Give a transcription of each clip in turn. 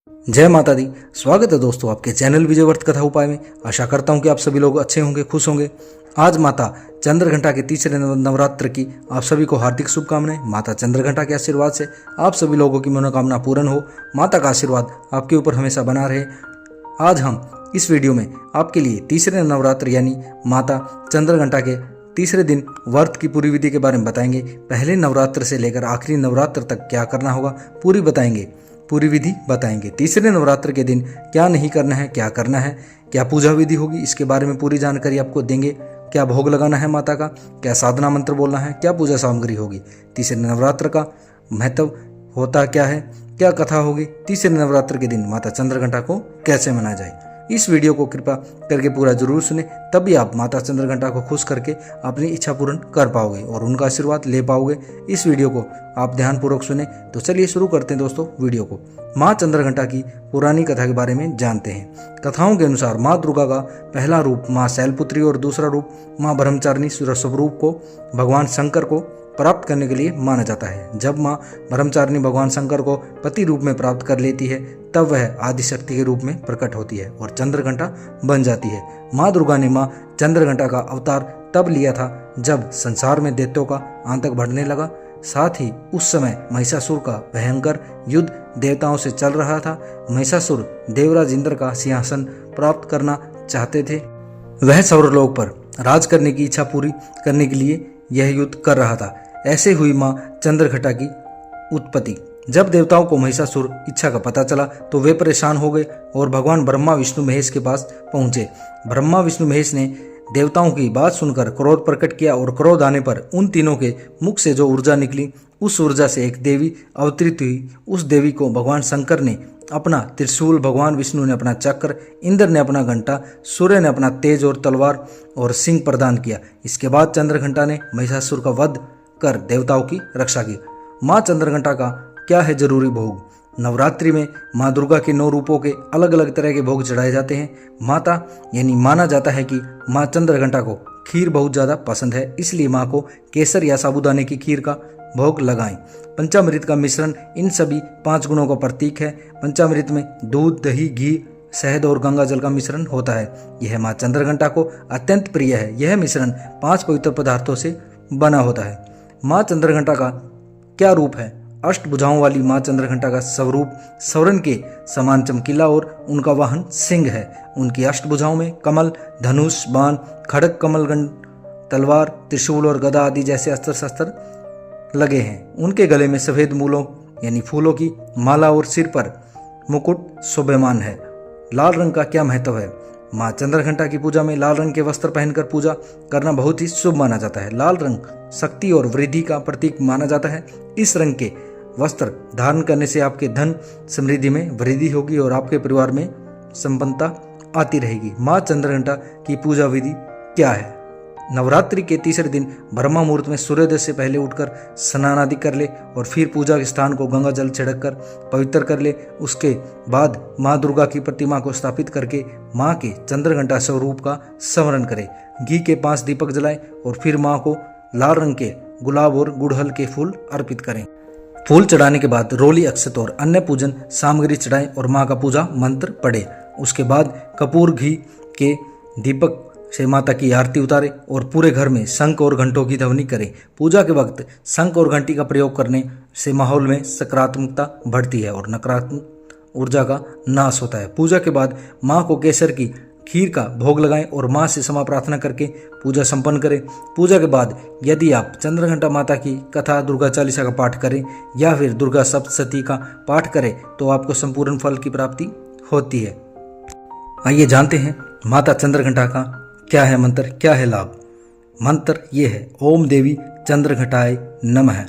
जय माता दी। स्वागत है दोस्तों आपके चैनल विजयवर्त कथा उपाय में। आशा करता हूं कि आप सभी लोग अच्छे होंगे, खुश होंगे। आज माता चंद्रघंटा के तीसरे नवरात्र की आप सभी को हार्दिक शुभकामनाएं। माता चंद्रघंटा के आशीर्वाद से आप सभी लोगों की मनोकामना पूर्ण हो। माता का आशीर्वाद आपके ऊपर हमेशा बना रहे। आज हम इस वीडियो में आपके लिए तीसरे नवरात्र यानी माता चंद्रघंटा के तीसरे दिन व्रत की पूरी विधि के बारे में बताएंगे। पहले नवरात्र से लेकर आखिरी नवरात्र तक क्या करना होगा पूरी विधि बताएंगे। तीसरे नवरात्र के दिन क्या नहीं करना है, क्या करना है, क्या पूजा विधि होगी, इसके बारे में पूरी जानकारी आपको देंगे। क्या भोग लगाना है माता का, क्या साधना मंत्र बोलना है, क्या पूजा सामग्री होगी, तीसरे नवरात्र का महत्व होता क्या है, क्या कथा होगी, तीसरे नवरात्र के दिन माता चंद्रघंटा को कैसे मनाया जाए। इस वीडियो को कृपा करके पूरा जरूर सुने, तभी आप माता चंद्रघंटा को खुश करके अपनी इच्छा पूर्ण कर पाओगे और उनका आशीर्वाद ले पाओगे। इस वीडियो को आप ध्यानपूर्वक सुने। तो चलिए शुरू करते हैं दोस्तों वीडियो को। माँ चंद्रघंटा की पुरानी कथा के बारे में जानते हैं। कथाओं के अनुसार माँ दुर्गा का पहला रूप माँ शैलपुत्री और दूसरा रूप माँ ब्रह्मचारिणी स्वरूप को भगवान शंकर को प्राप्त करने के लिए माना जाता है। जब माँ ब्रह्मचारिणी भगवान शंकर को पति रूप में प्राप्त कर लेती है तब वह आदिशक्ति के रूप में प्रकट होती है और चंद्रघंटा बन जाती है। माँ दुर्गा ने माँ चंद्रघंटा का अवतार तब लिया था जब संसार में दैत्यों का आतंक बढ़ने लगा। साथ ही उस समय महिषासुर का भयंकर युद्ध देवताओं से चल रहा था। महिषासुर देवराज इंद्र का सिंहासन प्राप्त करना चाहते थे। वह सौरलोक पर राज करने की इच्छा पूरी करने के लिए यह युद्ध कर रहा था। ऐसे हुई माँ चंद्रघंटा की उत्पत्ति। जब देवताओं को महिषासुर इच्छा का पता चला तो वे परेशान हो गए और भगवान ब्रह्मा विष्णु महेश के पास पहुंचे। ब्रह्मा विष्णु महेश ने देवताओं की बात सुनकर क्रोध प्रकट किया और क्रोध आने पर उन तीनों के मुख से जो ऊर्जा निकली उस ऊर्जा से एक देवी अवतरित हुई। उस देवी को भगवान शंकर ने अपना त्रिशूल, भगवान विष्णु ने अपना चक्र, इंद्र ने अपना घंटा, सूर्य ने अपना तेज और तलवार और सिंह प्रदान किया। इसके बाद चंद्रघंटा ने महिषासुर का वध कर देवताओं की रक्षा की। माँ चंद्रघंटा का क्या है जरूरी भोग। नवरात्रि में माँ दुर्गा के 9 रूपों के अलग अलग तरह के भोग चढ़ाए जाते हैं। माता यानी माना जाता है कि माँ चंद्रघंटा को खीर बहुत ज़्यादा पसंद है, इसलिए माँ को केसर या साबूदाने की खीर का भोग लगाएं। पंचामृत का मिश्रण इन सभी 5 गुणों का प्रतीक है। पंचामृत में दूध, दही, घी, शहद और गंगा जल का मिश्रण होता है। यह माँ चंद्रघंटा को अत्यंत प्रिय है। यह मिश्रण 5 पवित्र पदार्थों से बना होता है। माँ चंद्रघंटा का क्या रूप है। अष्टभुजाओं वाली माँ चंद्रघंटा का स्वरूप स्वर्ण के समान चमकीला और उनका वाहन सिंह है। उनकी अष्टभुजाओं में कमल, धनुष, बाण, खड्ग, कमलगंड, तलवार, त्रिशूल और गदा आदि जैसे अस्त्र शस्त्र लगे हैं। उनके गले में सफेद मूलों यानी फूलों की माला और सिर पर मुकुट शोभायमान है। लाल रंग का क्या महत्व है। माँ चंद्रघंटा की पूजा में लाल रंग के वस्त्र पहनकर पूजा करना बहुत ही शुभ माना जाता है। लाल रंग शक्ति और वृद्धि का प्रतीक माना जाता है। इस रंग के वस्त्र धारण करने से आपके धन समृद्धि में वृद्धि होगी और आपके परिवार में संपन्नता आती रहेगी। माँ चंद्रघंटा की पूजा विधि क्या है। नवरात्रि के तीसरे दिन ब्रह्म मुहूर्त में सूर्योदय से पहले उठकर स्नान आदि कर ले और फिर पूजा के स्थान को गंगा जल छिड़क कर पवित्र कर ले। उसके बाद माँ दुर्गा की प्रतिमा को स्थापित करके माँ के चंद्रघंटा स्वरूप का स्मरण करे। घी के 5 दीपक जलाएं और फिर माँ को लाल रंग के गुलाब और गुड़हल के फूल अर्पित करें। फूल चढ़ाने के बाद रोली, अक्षत और अन्य पूजन सामग्री चढ़ाएं और माँ का पूजा मंत्र पढ़े। उसके बाद कपूर घी के दीपक से माता की आरती उतारे और पूरे घर में शंख और घंटों की ध्वनि करें। पूजा के वक्त शंख और घंटी का प्रयोग करने से माहौल में सकारात्मकता बढ़ती है और नकारात्मक ऊर्जा का नाश होता है। पूजा के बाद माँ को केसर की खीर का भोग लगाएं और माँ से क्षमा प्रार्थना करके पूजा संपन्न करें। पूजा के बाद यदि आप चंद्रघंटा माता की कथा, दुर्गा चालीसा का पाठ करें या फिर दुर्गा सप्तशती का पाठ करें तो आपको संपूर्ण फल की प्राप्ति होती है। आइए जानते हैं माता चंद्रघंटा का क्या है मंत्र, क्या है लाभ। मंत्र ये है, ओम देवी चंद्रघंटाय नमः।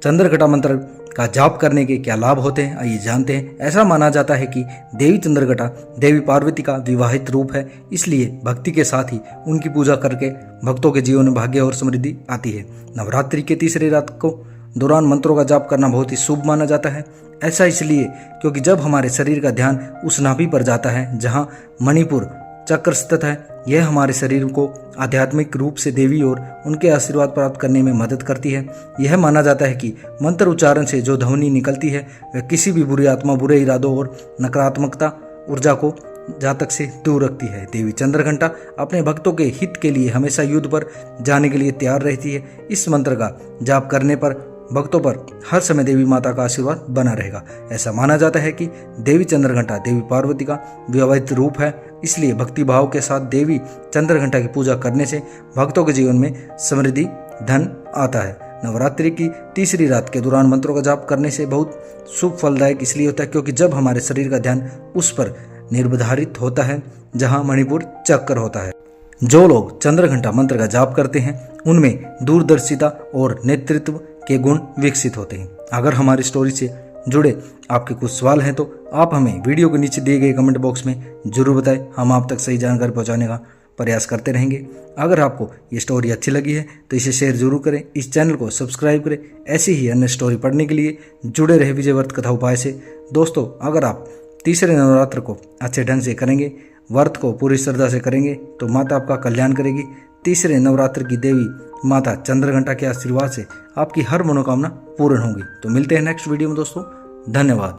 चंद्रघंटा मंत्र का जाप करने के क्या लाभ होते हैं आइए जानते हैं। ऐसा माना जाता है कि देवी चंद्रघंटा देवी पार्वती का विवाहित रूप है, इसलिए भक्ति के साथ ही उनकी पूजा करके भक्तों के जीवन में भाग्य और समृद्धि आती है। नवरात्रि के तीसरी रात को दौरान मंत्रों का जाप करना बहुत ही शुभ माना जाता है। ऐसा इसलिए क्योंकि जब हमारे शरीर का ध्यान उस नाभि पर जाता है जहाँ मणिपुर चक्र स्थित है। यह हमारे शरीर को आध्यात्मिक रूप से देवी और उनके आशीर्वाद प्राप्त करने में मदद करती है। यह माना जाता है कि मंत्र उच्चारण से जो ध्वनि निकलती है वह किसी भी बुरी आत्मा, बुरे इरादों और नकारात्मकता ऊर्जा को जातक से दूर रखती है। देवी चंद्रघंटा अपने भक्तों के हित के लिए हमेशा युद्ध पर जाने के लिए तैयार रहती है। इस मंत्र का जाप करने पर भक्तों पर हर समय देवी माता का आशीर्वाद बना रहेगा। ऐसा माना जाता है कि देवी चंद्रघंटा देवी पार्वती का विवाहित रूप है, इसलिए भक्ति भाव के साथ देवी चंद्रघंटा की पूजा करने से भक्तों के जीवन में समृद्धि, धन आता है। नवरात्रि की तीसरी रात के दौरान मंत्रों का जाप करने से बहुत शुभ फलदायक इसलिए होता है क्योंकि जब हमारे शरीर का ध्यान उस पर निर्धारित होता है जहां मणिपुर चक्र होता है। जो लोग चंद्रघंटा मंत्र का जाप करते हैं उनमें दूरदर्शिता और नेतृत्व के गुण विकसित होते हैं। अगर हमारी स्टोरी से जुड़े आपके कुछ सवाल हैं तो आप हमें वीडियो के नीचे दिए गए कमेंट बॉक्स में जरूर बताएं। हम आप तक सही जानकारी पहुंचाने का प्रयास करते रहेंगे। अगर आपको ये स्टोरी अच्छी लगी है तो इसे शेयर जरूर करें, इस चैनल को सब्सक्राइब करें। ऐसी ही अन्य स्टोरी पढ़ने के लिए जुड़े रहे विजय व्रत कथा उपाय से। दोस्तों, अगर आप तीसरे नवरात्र को अच्छे ढंग से करेंगे, व्रत को पूरी श्रद्धा से करेंगे तो माता आपका कल्याण करेगी। तीसरे नवरात्र की देवी माता चंद्रघंटा के आशीर्वाद से आपकी हर मनोकामना पूर्ण होगी। तो मिलते हैं नेक्स्ट वीडियो में दोस्तों। धन्यवाद।